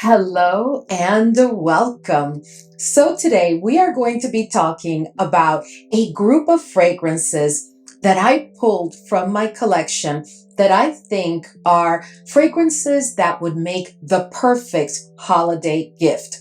Hello and welcome. So today we are going to be talking about a group of fragrances that I pulled from my collection that I think are fragrances that would make the perfect holiday gift.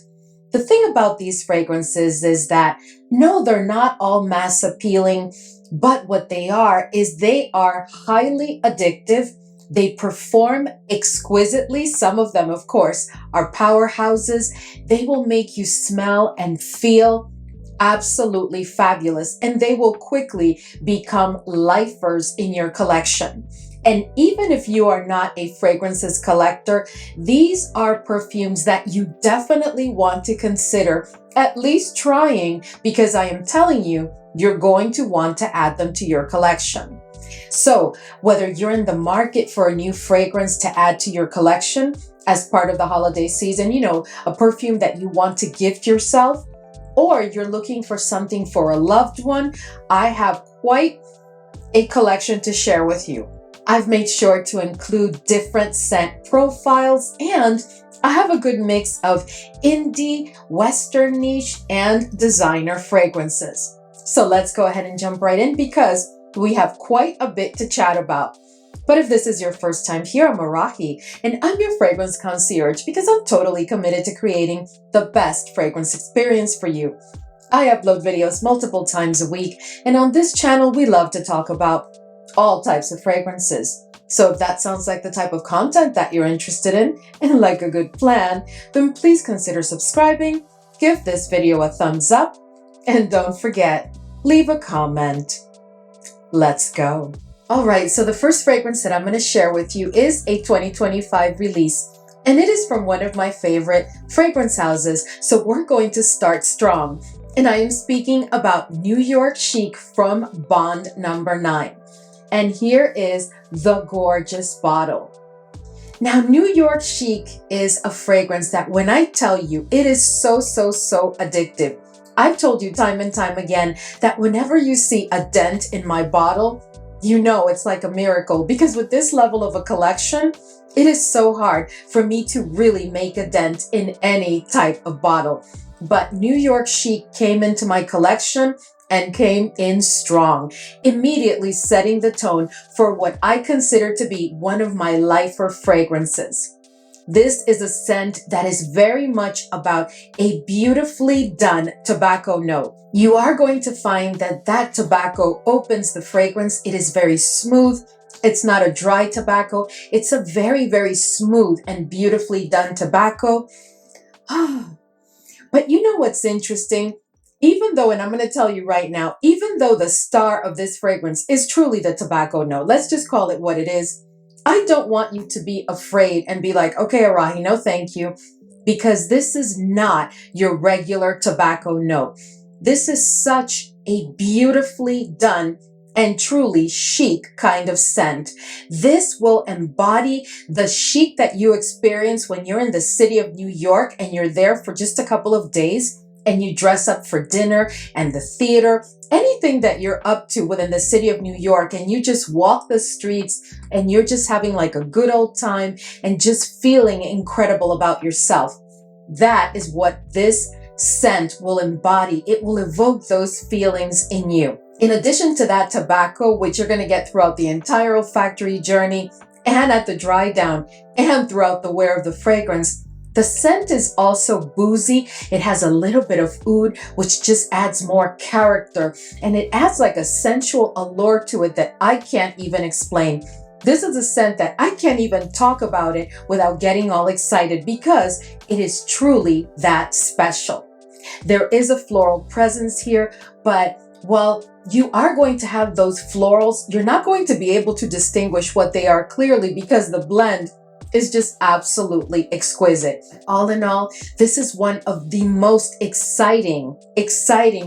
The thing about these fragrances is that no, they're not all mass appealing, but what they are is they are highly addictive. They perform exquisitely. Some of them, of course, are powerhouses. They will make you smell and feel absolutely fabulous, and they will quickly become lifers in your collection. And even if you are not a fragrances collector, these are perfumes that you definitely want to consider at least trying, because I am telling you, you're going to want to add them to your collection. So whether you're in the market for a new fragrance to add to your collection as part of the holiday season, a perfume that you want to gift yourself, or you're looking for something for a loved one, I have quite a collection to share with you. I've made sure to include different scent profiles, and I have a good mix of indie, Western niche, and designer fragrances. So let's go ahead and jump right in because we have quite a bit to chat about. But if this is your first time here, I'm Arahi, and I'm your fragrance concierge because I'm totally committed to creating the best fragrance experience for you. I upload videos multiple times a week, and on this channel, we love to talk about all types of fragrances. So if that sounds like the type of content that you're interested in and like a good plan, then please consider subscribing, give this video a thumbs up, and don't forget, leave a comment. Let's go. All right, so the first fragrance that I'm going to share with you is a 2025 release, and it is from one of my favorite fragrance houses. So we're going to start strong, and I am speaking about New York Chic from Bond number 9. And here is the gorgeous bottle. Now, New York Chic is a fragrance that when I tell you, it is so addictive. I've told you time and time again that whenever you see a dent in my bottle, you know it's like a miracle, because with this level of a collection, it is so hard for me to really make a dent in any type of bottle. But New York Chic came into my collection and came in strong, immediately setting the tone for what I consider to be one of my lifer fragrances. This is a scent that is very much about a beautifully done tobacco note. You are going to find that that tobacco opens the fragrance. It is very smooth. It's not a dry tobacco. It's a very smooth and beautifully done tobacco. But you know what's interesting? Even though, and I'm going to tell you right now, even though the star of this fragrance is truly the tobacco note, let's just call it what it is, I don't want you to be afraid and be like, okay, Arahi, no thank you, because this is not your regular tobacco note. This is such a beautifully done and truly chic kind of scent. This will embody the chic that you experience when you're in the city of New York and you're there for just a couple of days and you dress up for dinner and the theater, anything that you're up to within the city of New York, and you just walk the streets and you're just having like a good old time and just feeling incredible about yourself. That is what this scent will embody. It will evoke those feelings in you. In addition to that tobacco, which you're going to get throughout the entire olfactory journey and at the dry down and throughout the wear of the fragrance, the scent is also boozy. It has a little bit of oud, which just adds more character, and it adds like a sensual allure to it that I can't even explain. This is a scent that I can't even talk about it without getting all excited, because it is truly that special. There is a floral presence here, but while you are going to have those florals, you're not going to be able to distinguish what they are clearly, because the blend is just absolutely exquisite. All in all, this is one of the most exciting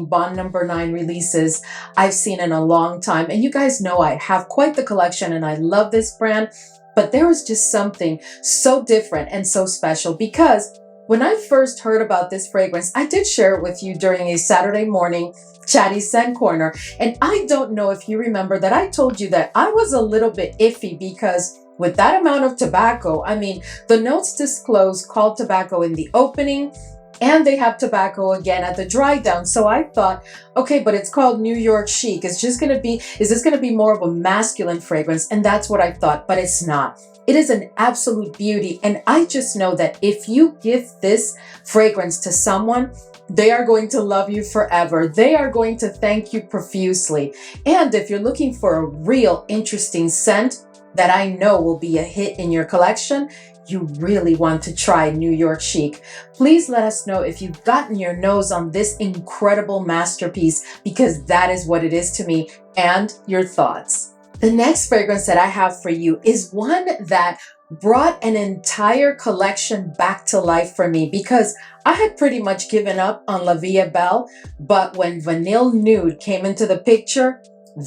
Bond number 9 releases I've seen in a long time. And you guys know I have quite the collection and I love this brand, but there was just something so different and so special, because When I first heard about this fragrance, I did share it with you during a Saturday morning chatty scent corner. And I don't know if you remember that I told you that I was a little bit iffy because with that amount of tobacco, I mean, the notes disclose called tobacco in the opening, and they have tobacco again at the dry down. So I thought, okay, but it's called New York Chic. Is this going to be more of a masculine fragrance? And that's what I thought, but it's not. It is an absolute beauty. And I just know that if you give this fragrance to someone, they are going to love you forever. They are going to thank you profusely. And if you're looking for a real interesting scent that I know will be a hit in your collection, you really want to try New York Chic. Please let us know if you've gotten your nose on this incredible masterpiece, because that is what it is to me, and your thoughts. The next fragrance that I have for you is one that brought an entire collection back to life for me, because I had pretty much given up on La Vie Belle, but when Vanille Nude came into the picture,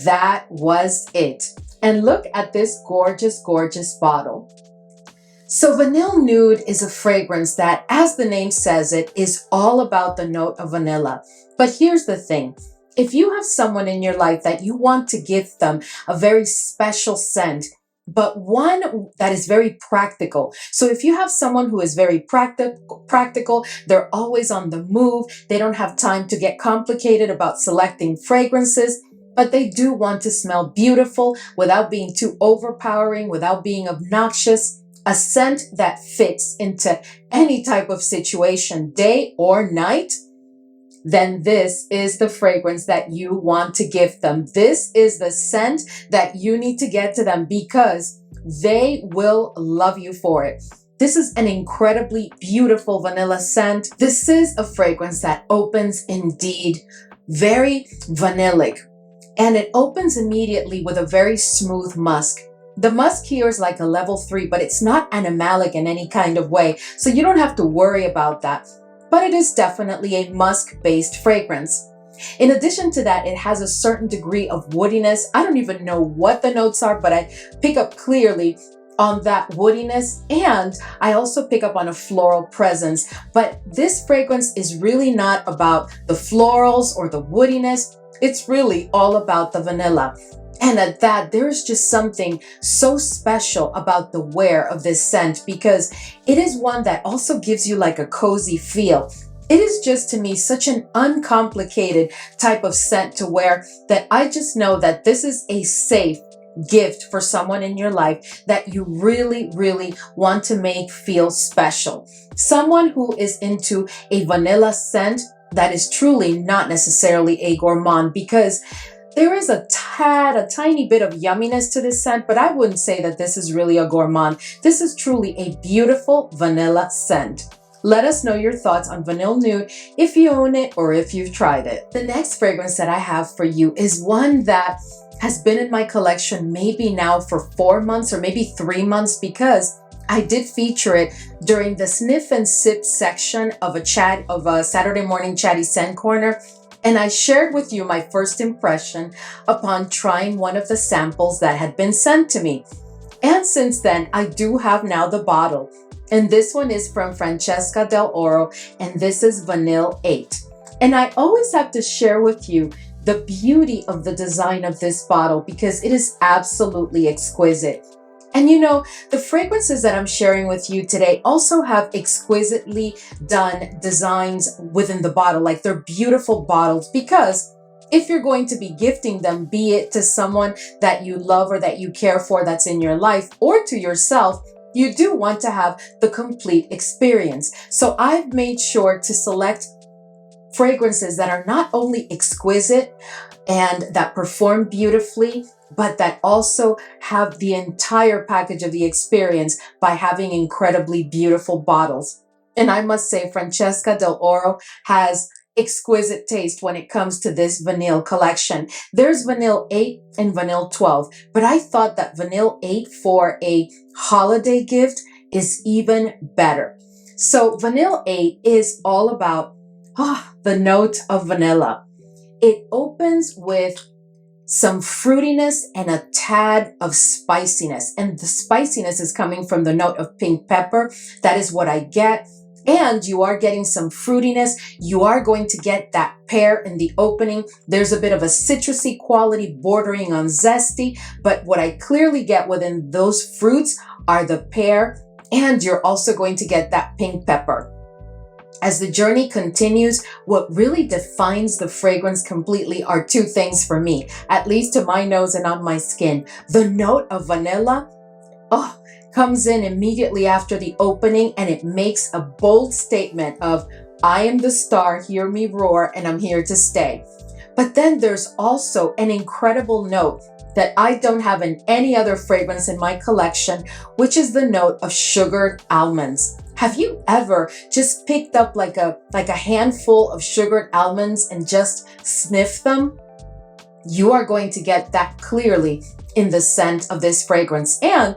that was it. And look at this gorgeous, gorgeous bottle. So Vanille Nude is a fragrance that, as the name says it, is all about the note of vanilla. But here's the thing. If you have someone in your life that you want to give them a very special scent, but one that is very practical. So if you have someone who is very practical, they're always on the move, they don't have time to get complicated about selecting fragrances, but they do want to smell beautiful without being too overpowering, without being obnoxious, a scent that fits into any type of situation, day or night, then this is the fragrance that you want to give them. This is the scent that you need to get to them, because they will love you for it. This is an incredibly beautiful vanilla scent. This is a fragrance that opens indeed very vanillic, and it opens immediately with a very smooth musk. The musk here is like a level 3, but it's not animalic in any kind of way, so you don't have to worry about that. But it is definitely a musk-based fragrance. In addition to that, it has a certain degree of woodiness. I don't even know what the notes are, but I pick up clearly on that woodiness, and I also pick up on a floral presence. But this fragrance is really not about the florals or the woodiness. It's really all about the vanilla. And at that, there's just something so special about the wear of this scent, because it is one that also gives you like a cozy feel. It is just, to me, such an uncomplicated type of scent to wear that I just know that this is a safe gift for someone in your life that you really, really want to make feel special. Someone who is into a vanilla scent that is truly not necessarily a gourmand, because there is a tiny bit of yumminess to this scent, but I wouldn't say that this is really a gourmand. This is truly a beautiful vanilla scent. Let us know your thoughts on Vanille Nude, if you own it or if you've tried it. The next fragrance that I have for you is one that has been in my collection maybe now for 4 months or maybe 3 months, because I did feature it during the sniff and sip section of a Saturday morning chatty scent corner. And I shared with you my first impression upon trying one of the samples that had been sent to me. And since then, I do have now the bottle. And this one is from Francesca Dell'Oro, and this is Vanille 8. And I always have to share with you the beauty of the design of this bottle, because it is absolutely exquisite. And you know, the fragrances that I'm sharing with you today also have exquisitely done designs within the bottle. Like, they're beautiful bottles, because if you're going to be gifting them, be it to someone that you love or that you care for that's in your life, or to yourself, you do want to have the complete experience. So I've made sure to select fragrances that are not only exquisite and that perform beautifully, but that also have the entire package of the experience by having incredibly beautiful bottles. And I must say, Francesca Dell'Oro has exquisite taste when it comes to this Vanille collection. There's Vanille 8 and Vanille 12, but I thought that Vanille 8 for a holiday gift is even better. So Vanille 8 is all about the note of vanilla. It opens with some fruitiness and a tad of spiciness. And the spiciness is coming from the note of pink pepper. That is what I get. And you are getting some fruitiness. You are going to get that pear in the opening. There's a bit of a citrusy quality bordering on zesty, but what I clearly get within those fruits are the pear, and you're also going to get that pink pepper. As the journey continues, what really defines the fragrance completely are two things for me, at least to my nose and on my skin. The note of vanilla, comes in immediately after the opening, and it makes a bold statement of, I am the star, hear me roar, and I'm here to stay. But then there's also an incredible note that I don't have in any other fragrance in my collection, which is the note of sugared almonds. Have you ever just picked up like a handful of sugared almonds and just sniffed them? You are going to get that clearly in the scent of this fragrance. And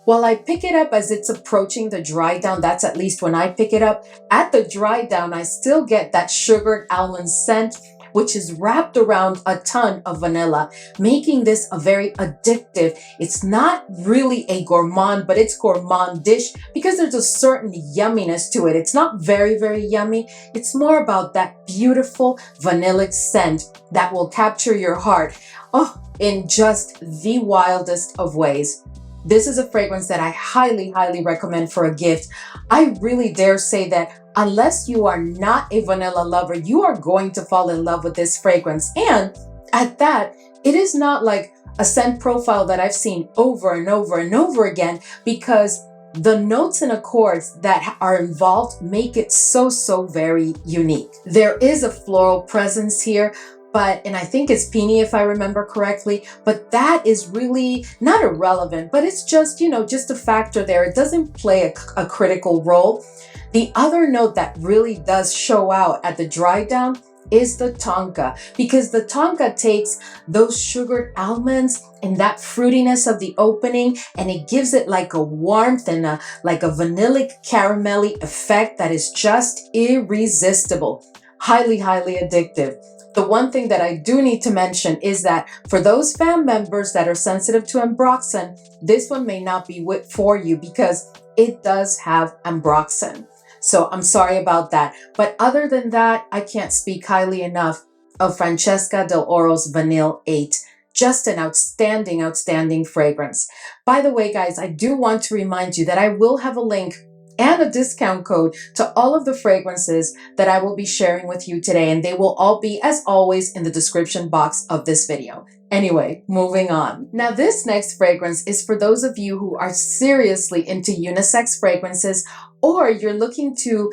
while I pick it up as it's approaching the dry down, that's at least when I pick it up, at the dry down, I still get that sugared almond scent, which is wrapped around a ton of vanilla, making this a very addictive. It's not really a gourmand, but it's gourmand-ish because there's a certain yumminess to it. It's not very, very yummy. It's more about that beautiful vanillic scent that will capture your heart, in just the wildest of ways. This is a fragrance that I highly, highly recommend for a gift. I really dare say that unless you are not a vanilla lover, you are going to fall in love with this fragrance. And at that, it is not like a scent profile that I've seen over and over and over again, because the notes and accords that are involved make it so, so very unique. There is a floral presence here, and I think it's peony if I remember correctly, but that is really not irrelevant, but it's just, just a factor there. It doesn't play a critical role. The other note that really does show out at the dry down is the tonka, because the tonka takes those sugared almonds and that fruitiness of the opening, and it gives it like a warmth and like a vanillic caramelly effect that is just irresistible. Highly, highly addictive. The one thing that I do need to mention is that for those fam members that are sensitive to ambroxan, this one may not be for you because it does have ambroxan. So I'm sorry about that. But other than that, I can't speak highly enough of Francesca Dell'Oro's Vanille 8. Just an outstanding, outstanding fragrance. By the way, guys, I do want to remind you that I will have a link and a discount code to all of the fragrances that I will be sharing with you today, and they will all be, as always, in the description box of this video. Anyway, moving on. Now, this next fragrance is for those of you who are seriously into unisex fragrances, or you're looking to,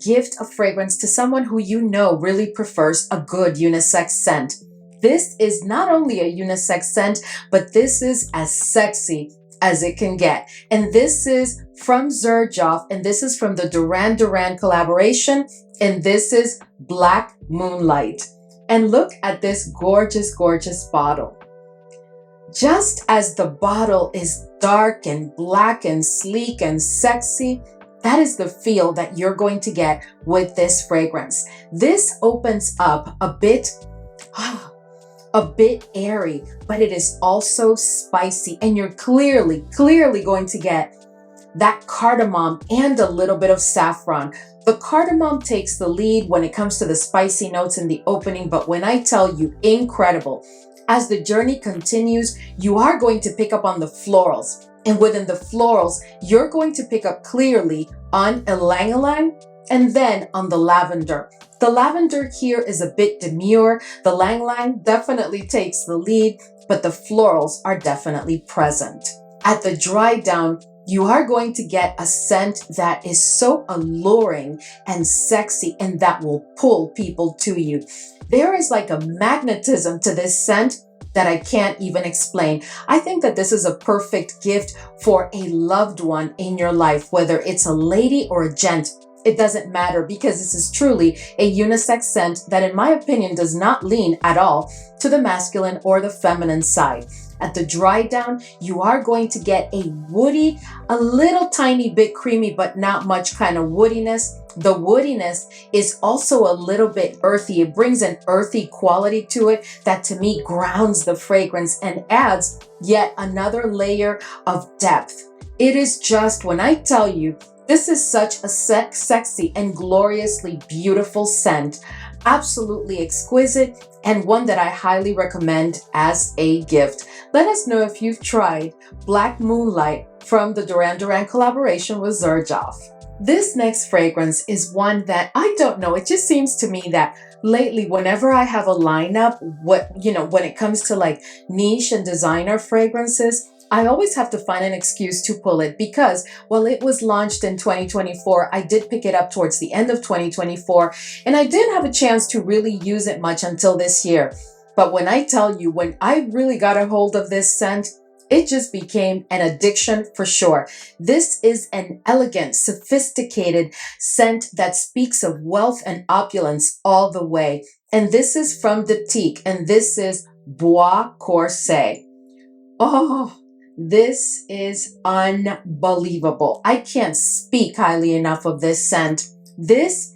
gift a fragrance to someone who really prefers a good unisex scent. This is not only a unisex scent, but this is as sexy as it can get. And this is from Xerjoff, and this is from the Duran collaboration, and this is Black Moonlight. And look at this gorgeous, gorgeous bottle. Just as the bottle is dark and black and sleek and sexy, that is the feel that you're going to get with this fragrance. This opens up a bit airy, but it is also spicy, and you're clearly going to get that cardamom and a little bit of saffron. The cardamom takes the lead when it comes to the spicy notes in the opening, but when I tell you, incredible. As the journey continues, you are going to pick up on the florals, and within the florals, you're going to pick up clearly on ylang-ylang and then on the lavender. The lavender here is a bit demure. The ylang-ylang definitely takes the lead, but the florals are definitely present. At the dry down, you are going to get a scent that is so alluring and sexy, and that will pull people to you. There is like a magnetism to this scent that I can't even explain. I think that this is a perfect gift for a loved one in your life, whether it's a lady or a gent. It doesn't matter, because this is truly a unisex scent that, in my opinion, does not lean at all to the masculine or the feminine side. At the dry down, you are going to get a woody, a little tiny bit creamy, but not much kind of woodiness. The woodiness is also a little bit earthy. It brings an earthy quality to it that, to me, grounds the fragrance and adds yet another layer of depth. It is just, when I tell you, This is such a sexy and gloriously beautiful scent. Absolutely exquisite, and one that I highly recommend as a gift. Let us know if you've tried Black Moonlight from the Duran collaboration with Xerjoff. This next fragrance is one that I don't know, it just seems to me that lately whenever I have a lineup, when it comes to like niche and designer fragrances, I always have to find an excuse to pull it because while it was launched in 2024, I did pick it up towards the end of 2024 and I didn't have a chance to really use it much until this year. But when I tell you, when I really got a hold of this scent, it just became an addiction for sure. This is an elegant, sophisticated scent that speaks of wealth and opulence all the way. And this is from Diptyque, and this is Bois Corse. Oh, this is unbelievable. I can't speak highly enough of this scent. This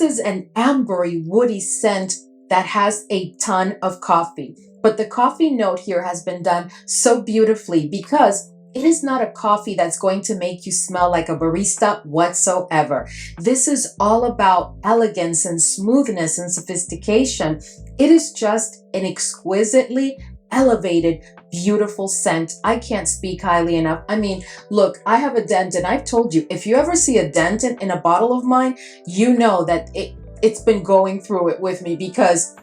is an ambery, woody scent that has a ton of coffee. But the coffee note here has been done so beautifully because it is not a coffee that's going to make you smell like a barista whatsoever. This is all about elegance and smoothness and sophistication. It is just an exquisitely elevated, beautiful scent. I can't speak highly enough. I mean, look, I have a dent, and I've told you, if you ever see a dent in a bottle of mine, you know that it's been going through it with me, because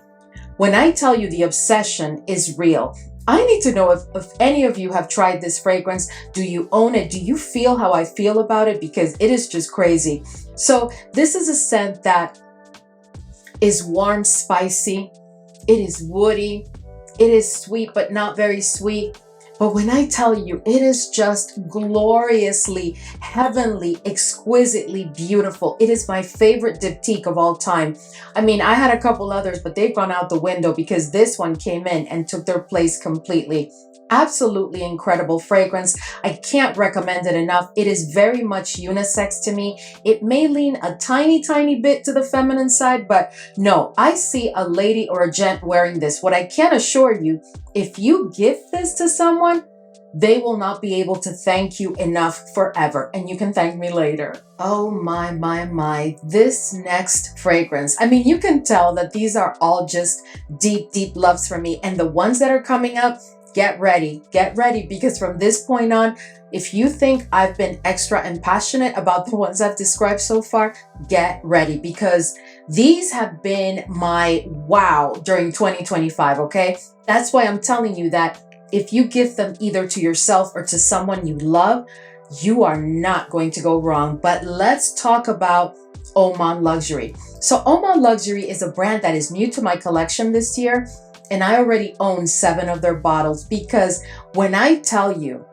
when I tell you the obsession is real, I need to know if any of you have tried this fragrance. Do you own it? Do you feel how I feel about it? Because it is just crazy. So this is a scent that is warm, spicy. It is woody. It is sweet, but not very sweet. But when I tell you, it is just gloriously, heavenly, exquisitely beautiful. It is my favorite Diptyque of all time. I mean, I had a couple others, but they've gone out the window because this one came in and took their place completely. Absolutely incredible fragrance. I can't recommend it enough. It is very much unisex to me. It may lean a tiny, tiny bit to the feminine side, but no, I see a lady or a gent wearing this. What I can assure you, if you gift this to someone, they will not be able to thank you enough forever. And you can thank me later. Oh my, my, my. This next fragrance. I mean, you can tell that these are all just deep, deep loves for me. And the ones that are coming up, get ready, because from this point on, if you think I've been extra and passionate about the ones I've described so far, get ready, because these have been my wow during 2025, okay? That's why I'm telling you that if you gift them either to yourself or to someone you love, you are not going to go wrong. But let's talk about Oman Luxury. So Oman Luxury is a brand that is new to my collection this year. And I already own 7 of their bottles, because when I tell you,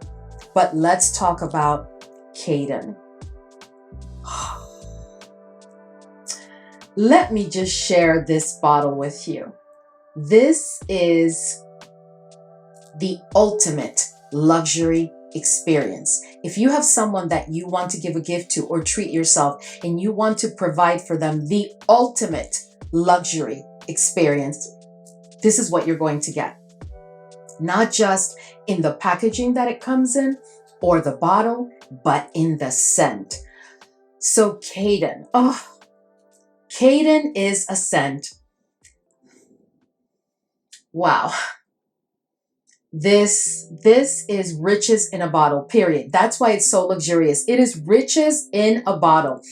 but let's talk about Caden. Let me just share this bottle with you. This is the ultimate luxury experience. If you have someone that you want to give a gift to or treat yourself, and you want to provide for them the ultimate luxury experience, this is what you're going to get. Not just in the packaging that it comes in or the bottle, but in the scent. So Caden, Caden is a scent. Wow. This is riches in a bottle, period. That's why it's so luxurious. It is riches in a bottle.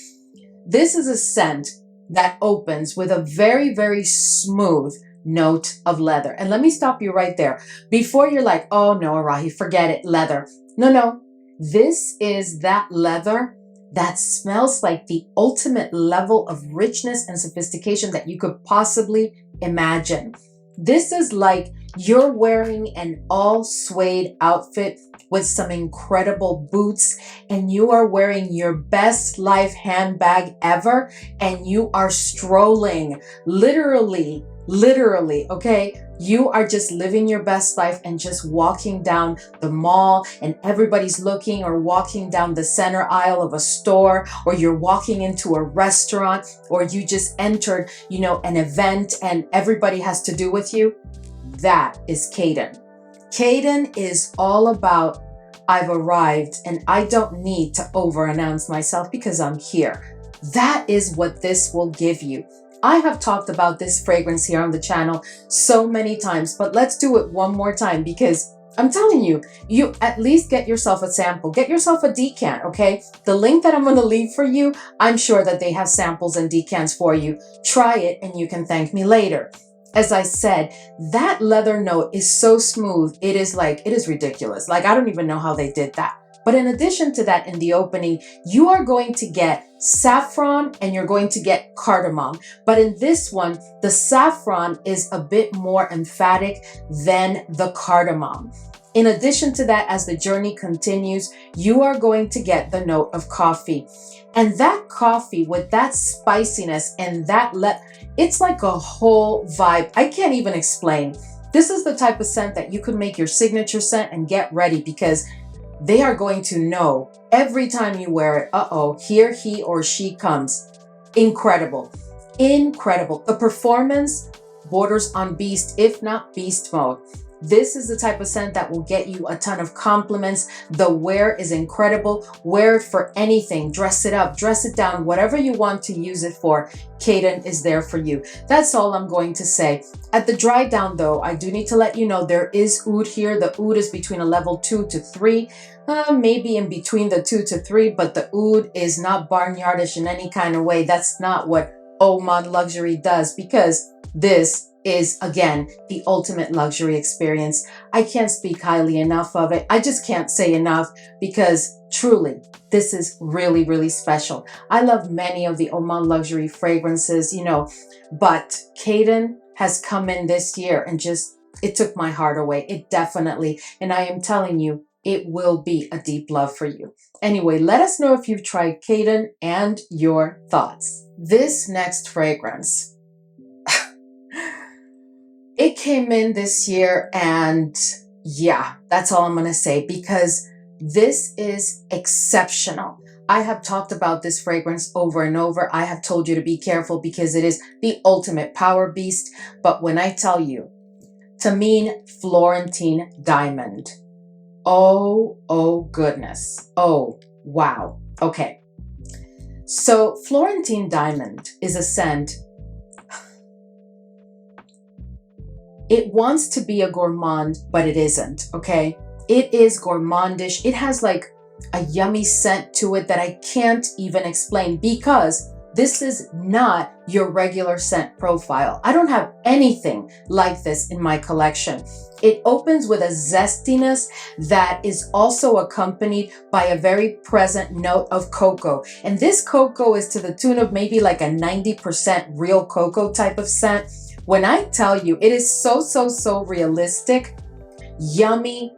This is a scent that opens with a very, very smooth note of leather. And let me stop you right there. Before you're like, oh no, Arahi, forget it, leather. No. This is that leather that smells like the ultimate level of richness and sophistication that you could possibly imagine. This is like you're wearing an all suede outfit with some incredible boots, and you are wearing your best life handbag ever, and you are strolling, literally, okay? You are just living your best life and just walking down the mall, and everybody's looking, or walking down the center aisle of a store, or you're walking into a restaurant, or you just entered, an event and everybody has to do with you. That is Caden. Caden is all about I've arrived and I don't need to over-announce myself because I'm here. That is what this will give you. I have talked about this fragrance here on the channel so many times, but let's do it one more time because I'm telling you, you at least get yourself a sample, get yourself a decant, okay? The link that I'm going to leave for you, I'm sure that they have samples and decants for you. Try it and you can thank me later. As I said, that leather note is so smooth. It is ridiculous. Like, I don't even know how they did that. But in addition to that, in the opening, you are going to get saffron and you're going to get cardamom. But in this one, the saffron is a bit more emphatic than the cardamom. In addition to that, as the journey continues, you are going to get the note of coffee. And that coffee with that spiciness and that it's like a whole vibe. I can't even explain. This is the type of scent that you could make your signature scent and get ready because they are going to know every time you wear it, uh-oh, here he or she comes. Incredible. Incredible. The performance borders on beast, if not beast mode. This is the type of scent that will get you a ton of compliments. The wear is incredible. Wear it for anything. Dress it up, dress it down, whatever you want to use it for. Caden is there for you. That's all I'm going to say. At the dry down though, I do need to let you know there is oud here. The oud is between a level 2 to 3. Maybe in between the 2 to 3, but the oud is not barnyardish in any kind of way. That's not what Oman luxury does because this is, again, the ultimate luxury experience. I can't speak highly enough of it. I just can't say enough because truly, this is really, really special. I love many of the Oman luxury fragrances, you know, but Caden has come in this year and it took my heart away. It definitely, and I am telling you, it will be a deep love for you. Anyway, let us know if you've tried Caden and your thoughts. This next fragrance, it came in this year and yeah, that's all I'm going to say because this is exceptional. I have talked about this fragrance over and over. I have told you to be careful because it is the ultimate power beast. But when I tell you, to mean Florentine Diamond, oh goodness. Oh, wow. Okay. So Florentine Diamond is a scent. It wants to be a gourmand, but it isn't, okay? It is gourmandish. It has like a yummy scent to it that I can't even explain because this is not your regular scent profile. I don't have anything like this in my collection. It opens with a zestiness that is also accompanied by a very present note of cocoa. And this cocoa is to the tune of maybe like a 90% real cocoa type of scent. When I tell you, it is so realistic, yummy,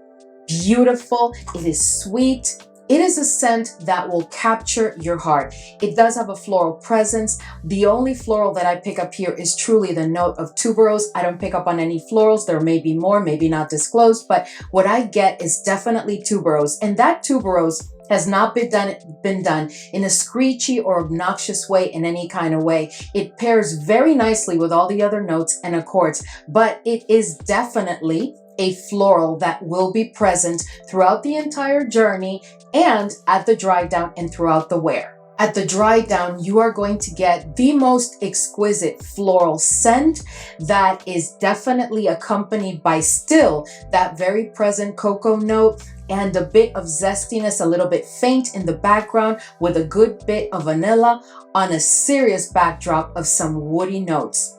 beautiful. It is sweet. It is a scent that will capture your heart. It does have a floral presence. The only floral that I pick up here is truly the note of tuberose. I don't pick up on any florals. There may be more, maybe not disclosed, but what I get is definitely tuberose. And that tuberose has not been done in a screechy or obnoxious way in any kind of way. It pairs very nicely with all the other notes and accords, but it is definitely a floral that will be present throughout the entire journey and at the dry down and throughout the wear. At the dry down, you are going to get the most exquisite floral scent that is definitely accompanied by still that very present cocoa note and a bit of zestiness, a little bit faint in the background with a good bit of vanilla on a serious backdrop of some woody notes.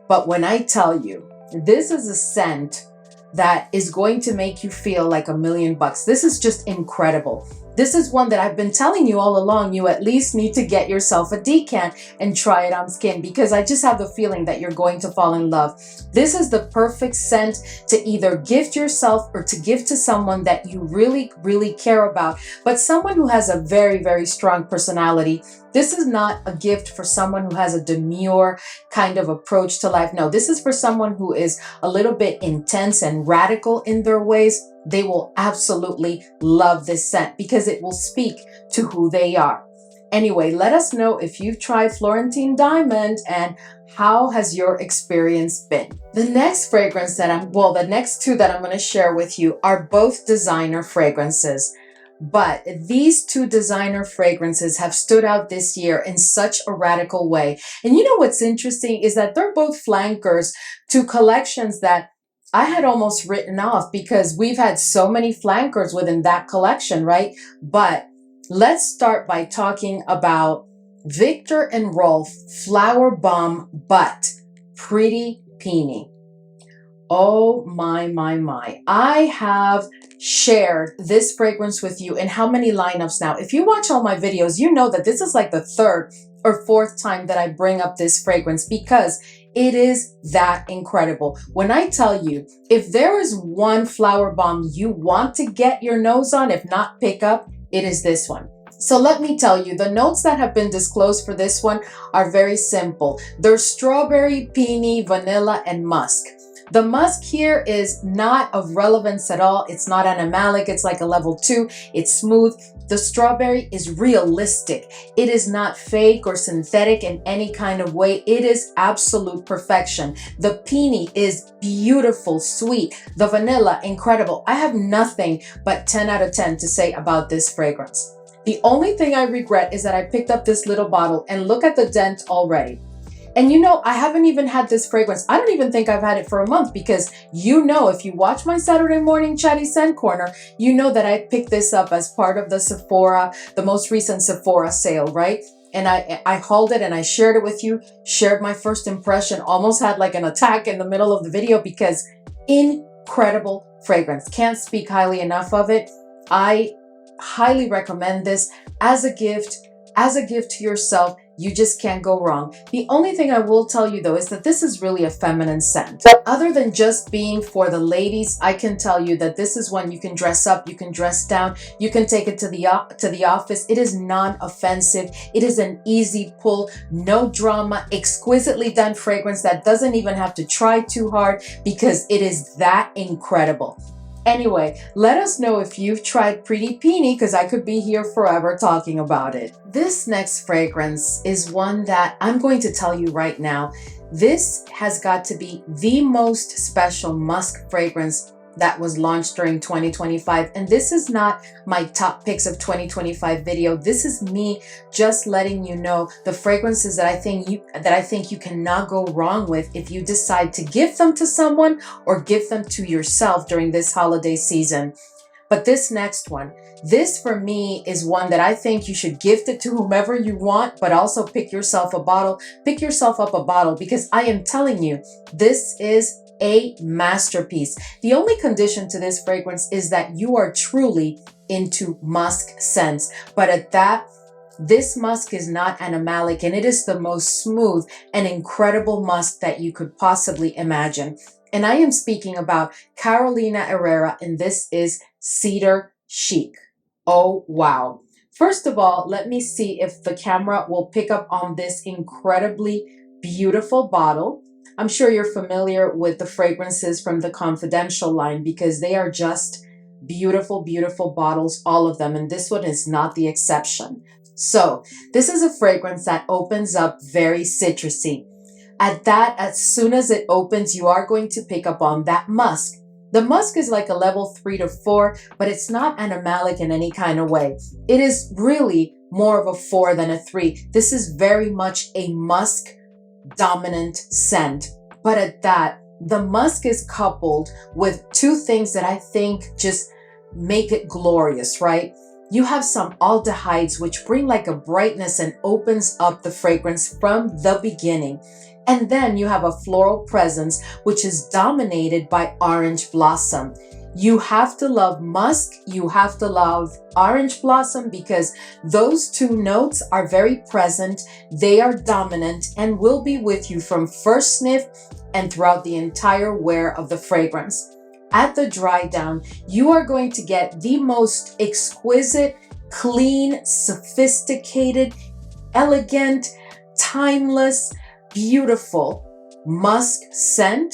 But when I tell you, this is a scent that is going to make you feel like $1,000,000. This is just incredible. This is one that I've been telling you all along, you at least need to get yourself a decant and try it on skin because I just have the feeling that you're going to fall in love. This is the perfect scent to either gift yourself or to give to someone that you really care about, but someone who has a very strong personality. This is not a gift for someone who has a demure kind of approach to life. No, this is for someone who is a little bit intense and radical in their ways. They will absolutely love this scent because it will speak to who they are. Anyway, let us know if you've tried Florentine Diamond and how has your experience been. The next fragrance that the next two that I'm going to share with you are both designer fragrances. But these two designer fragrances have stood out this year in such a radical way. And you know what's interesting is that they're both flankers to collections that I had almost written off because we've had so many flankers within that collection, right? But let's start by talking about Viktor and Rolf Flower Bomb Butt Pretty Peony. Oh my. I have shared this fragrance with you in how many lineups now? If you watch all my videos, you know that this is like the third or fourth time that I bring up this fragrance because it is that incredible. When I tell you, if there is one flower bomb you want to get your nose on, if not pick up, it is this one. So let me tell you, the notes that have been disclosed for this one are very simple. They're strawberry, peony, vanilla, and musk. The musk here is not of relevance at all. It's not animalic. It's like a level 2. It's smooth. The strawberry is realistic. It is not fake or synthetic in any kind of way. It is absolute perfection. The peony is beautiful, sweet. The vanilla, incredible. I have nothing but 10 out of 10 to say about this fragrance. The only thing I regret is that I picked up this little bottle and look at the dent already. And you know, I haven't even had this fragrance. I don't even think I've had it for a month because you know, if you watch my Saturday morning Chatty Scent Corner, you know that I picked this up as part of the Sephora, the most recent Sephora sale, right? And I hauled it and I shared it with you, shared my first impression, almost had like an attack in the middle of the video because incredible fragrance. Can't speak highly enough of it. I highly recommend this as a gift to yourself. You just can't go wrong. The only thing I will tell you though is that this is really a feminine scent. Other than just being for the ladies, I can tell you that this is one you can dress up, you can dress down, you can take it to the office. It is non-offensive. It is an easy pull, no drama, exquisitely done fragrance that doesn't even have to try too hard because it is that incredible. Anyway, let us know if you've tried Pretty Peony because I could be here forever talking about it. This next fragrance is one that I'm going to tell you right now. This has got to be the most special musk fragrance that was launched during 2025. And this is not my top picks of 2025 video. This is me just letting you know the fragrances that I think you cannot go wrong with if you decide to give them to someone or give them to yourself during this holiday season. But this next one, this for me is one that I think you should gift it to whomever you want, but also pick yourself up a bottle because I am telling you, this is a masterpiece. The only condition to this fragrance is that you are truly into musk scents. But at that, this musk is not animalic and it is the most smooth and incredible musk that you could possibly imagine. And I am speaking about Carolina Herrera, and this is Cedar Chic. Oh, wow. First of all, let me see if the camera will pick up on this incredibly beautiful bottle. I'm sure you're familiar with the fragrances from the Confidential line because they are just beautiful, beautiful bottles, all of them. And this one is not the exception. So this is a fragrance that opens up very citrusy. As soon as it opens, you are going to pick up on that musk. The musk is like a level 3 to 4, but it's not animalic in any kind of way. It is really more of a 4 than a 3. This is very much a musk dominant scent. But at that, the musk is coupled with two things that I think just make it glorious, right? You have some aldehydes which bring like a brightness and opens up the fragrance from the beginning. And then you have a floral presence which is dominated by orange blossom. You have to love musk, you have to love orange blossom because those two notes are very present, they are dominant and will be with you from first sniff and throughout the entire wear of the fragrance. At the dry down, you are going to get the most exquisite, clean, sophisticated, elegant, timeless, beautiful musk scent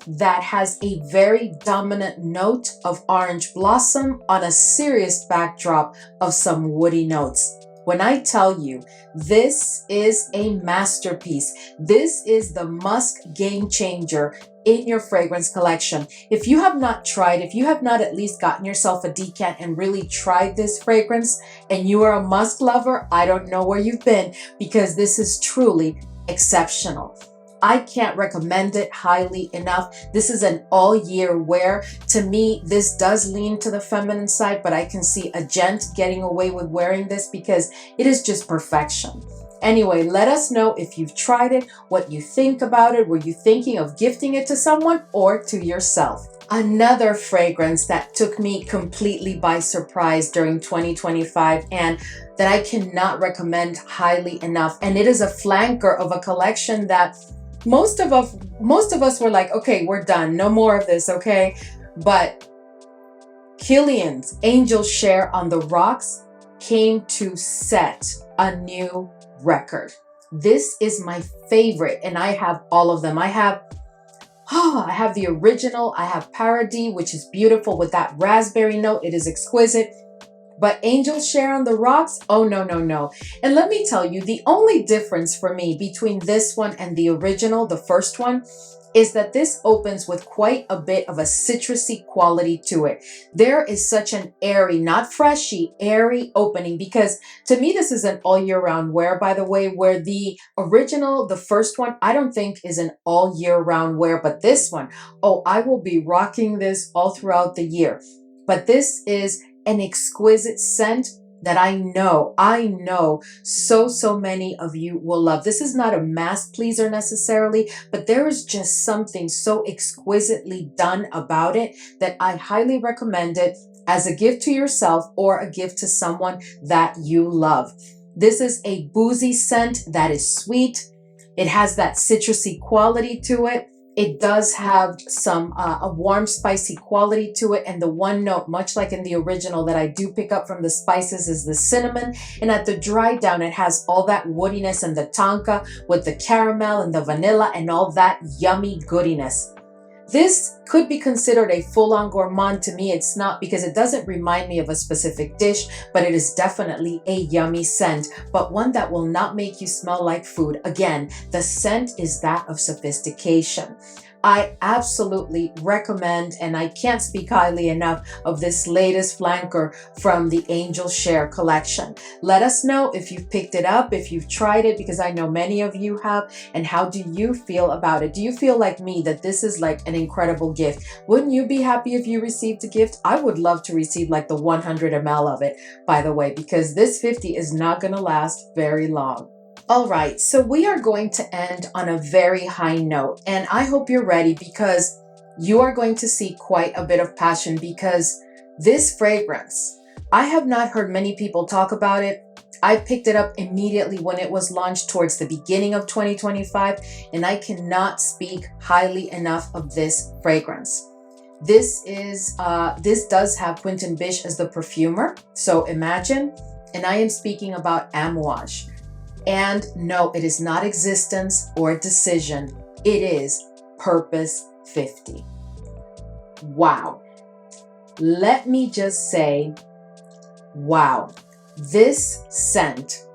that has a very dominant note of orange blossom on a serious backdrop of some woody notes. when I tell you this is a masterpiece. This is the musk game changer in your fragrance collection. If you have not tried, if you have not at least gotten yourself a decant and really tried this fragrance and you are a musk lover, I don't know where you've been, because this is truly exceptional. I can't recommend it highly enough. This is an all year wear. To me, this does lean to the feminine side, but I can see a gent getting away with wearing this because it is just perfection. Anyway, let us know if you've tried it, what you think about it. Were you thinking of gifting it to someone or to yourself? Another fragrance that took me completely by surprise during 2025 and that I cannot recommend highly enough. And it is a flanker of a collection that most of us were like, okay, we're done. No more of this, okay? But Kilian's Angel Share on the Rocks came to set a new record. This is my favorite, and I have all of them. I have the original. I have Paradis, which is beautiful with that raspberry note. It is exquisite. But Angel Share on the Rocks, oh no, no, no. And let me tell you, the only difference for me between this one and the original, the first one, is that this opens with quite a bit of a citrusy quality to it. There is such an airy, not freshy, airy opening, because to me, this is an all year round wear, by the way, where the original, the first one, I don't think is an all year round wear, but this one, oh, I will be rocking this all throughout the year. But this is an exquisite scent that I know so many of you will love. This is not a mass pleaser necessarily, but there is just something so exquisitely done about it that I highly recommend it as a gift to yourself or a gift to someone that you love. This is a boozy scent that is sweet. It has that citrusy quality to it. It does have some a warm, spicy quality to it. And the one note, much like in the original, that I do pick up from the spices is the cinnamon. And at the dry down, it has all that woodiness and the tonka with the caramel and the vanilla and all that yummy goodiness. This could be considered a full-on gourmand. To me, it's not, because it doesn't remind me of a specific dish, but it is definitely a yummy scent, but one that will not make you smell like food. Again, the scent is that of sophistication. I absolutely recommend, and I can't speak highly enough of this latest flanker from the Angel Share collection. Let us know if you've picked it up, if you've tried it, because I know many of you have, and how do you feel about it? Do you feel like me that this is like an incredible gift? Wouldn't you be happy if you received a gift? I would love to receive like the 100 ml of it, by the way, because this 50 is not going to last very long. All right, so we are going to end on a very high note, and I hope you're ready, because you are going to see quite a bit of passion, because this fragrance, I have not heard many people talk about it. I picked it up immediately when it was launched towards the beginning of 2025, and I cannot speak highly enough of this fragrance. This does have Quentin Bish as the perfumer, so imagine, and I am speaking about Amouage. And no, it is not Existence or Decision. It is Purpose 50. Wow. Let me just say, wow. This scent.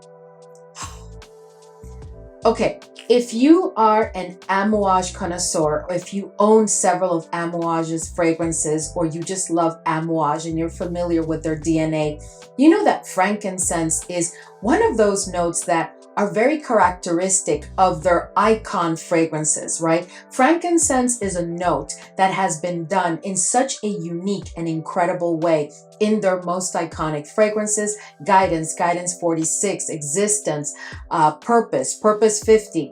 Okay, if you are an Amouage connoisseur, or if you own several of Amouage's fragrances, or you just love Amouage and you're familiar with their DNA, you know that frankincense is one of those notes that are very characteristic of their icon fragrances, right? Frankincense is a note that has been done in such a unique and incredible way in their most iconic fragrances: Guidance, Guidance 46, Existence, Purpose, Purpose 50.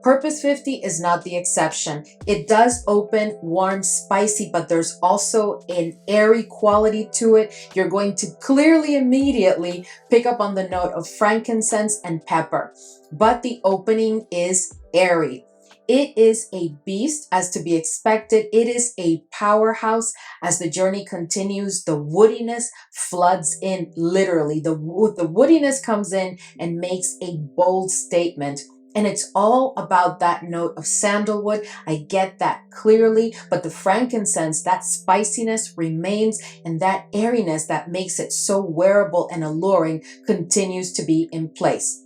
Purpose 50 is not the exception. It does open warm, spicy, but there's also an airy quality to it. You're going to clearly immediately pick up on the note of frankincense and pepper, but the opening is airy. It is a beast, as to be expected. It is a powerhouse. As the journey continues, the woodiness floods in, literally. The woodiness comes in and makes a bold statement And it's all about that note of sandalwood. I get that clearly, but the frankincense, that spiciness remains, and that airiness that makes it so wearable and alluring continues to be in place.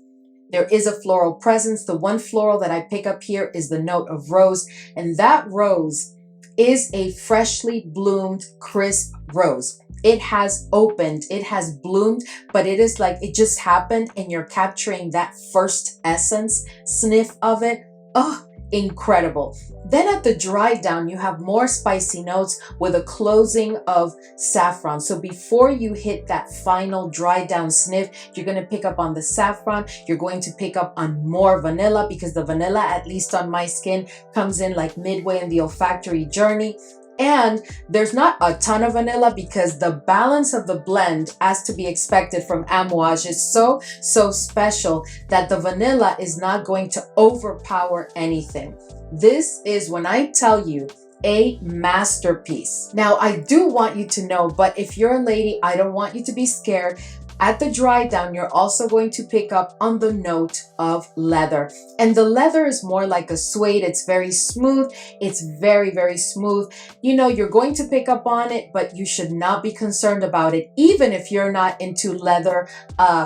There is a floral presence. The one floral that I pick up here is the note of rose, and that rose is a freshly bloomed, crisp rose. It has opened, it has bloomed, but it is like it just happened and you're capturing that first essence sniff of it. Oh, incredible. Then at the dry down, you have more spicy notes with a closing of saffron. So before you hit that final dry down sniff, you're going to pick up on the saffron. You're going to pick up on more vanilla, because the vanilla, at least on my skin, comes in like midway in the olfactory journey. And there's not a ton of vanilla, because the balance of the blend, as to be expected from Amouage, is so special that the vanilla is not going to overpower anything. This is, when I tell you, a masterpiece. Now, I do want you to know, but if you're a lady, I don't want you to be scared. At the dry down, you're also going to pick up on the note of leather. And the leather is more like a suede. It's very smooth. It's very smooth. You know, you're going to pick up on it, but you should not be concerned about it, even if you're not into leather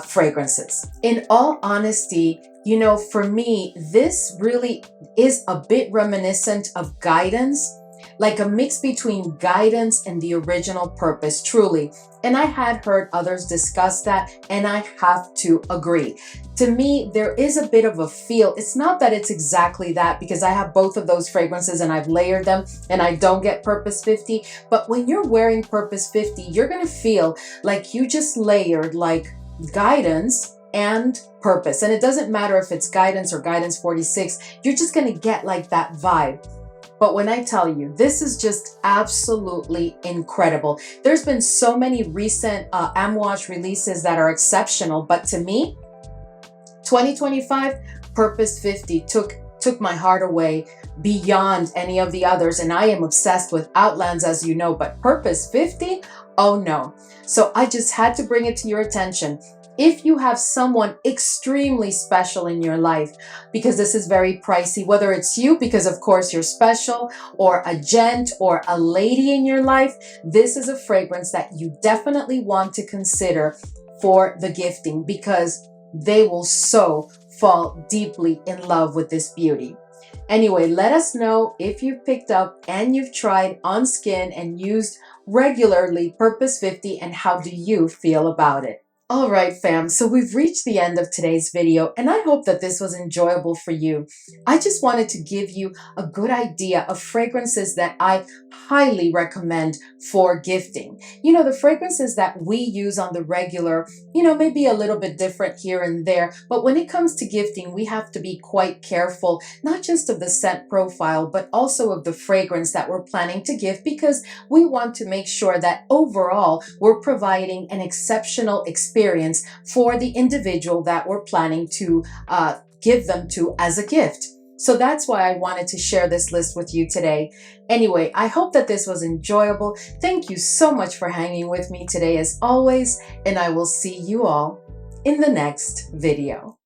fragrances. In all honesty, you know, for me, this really is a bit reminiscent of Guidance, like a mix between Guidance and the original Purpose, truly. And I had heard others discuss that, and I have to agree. To me, there is a bit of a feel. It's not that it's exactly that, because I have both of those fragrances and I've layered them and I don't get Purpose 50. But when you're wearing Purpose 50, you're going to feel like you just layered like Guidance and Purpose. And it doesn't matter if it's Guidance or Guidance 46, you're just going to get like that vibe. But when I tell you, this is just absolutely incredible. There's been so many recent Amouage releases that are exceptional, but to me, 2025 Purpose 50 took my heart away beyond any of the others, and I am obsessed with Outlands, as you know, but Purpose 50, oh no. So I just had to bring it to your attention. If you have someone extremely special in your life, because this is very pricey, whether it's you, because of course you're special, or a gent or a lady in your life, this is a fragrance that you definitely want to consider for the gifting, because they will so fall deeply in love with this beauty. Anyway, let us know if you've picked up and you've tried on skin and used regularly Purpose 50, and how do you feel about it? All right, fam, so we've reached the end of today's video, and I hope that this was enjoyable for you. I just wanted to give you a good idea of fragrances that I highly recommend for gifting. You know, the fragrances that we use on the regular, you know, may be a little bit different here and there, but when it comes to gifting, we have to be quite careful, not just of the scent profile, but also of the fragrance that we're planning to gift, because we want to make sure that overall we're providing an exceptional experience for the individual that we're planning to give them to as a gift. So that's why I wanted to share this list with you today. Anyway, I hope that this was enjoyable. Thank you so much for hanging with me today as always, and I will see you all in the next video.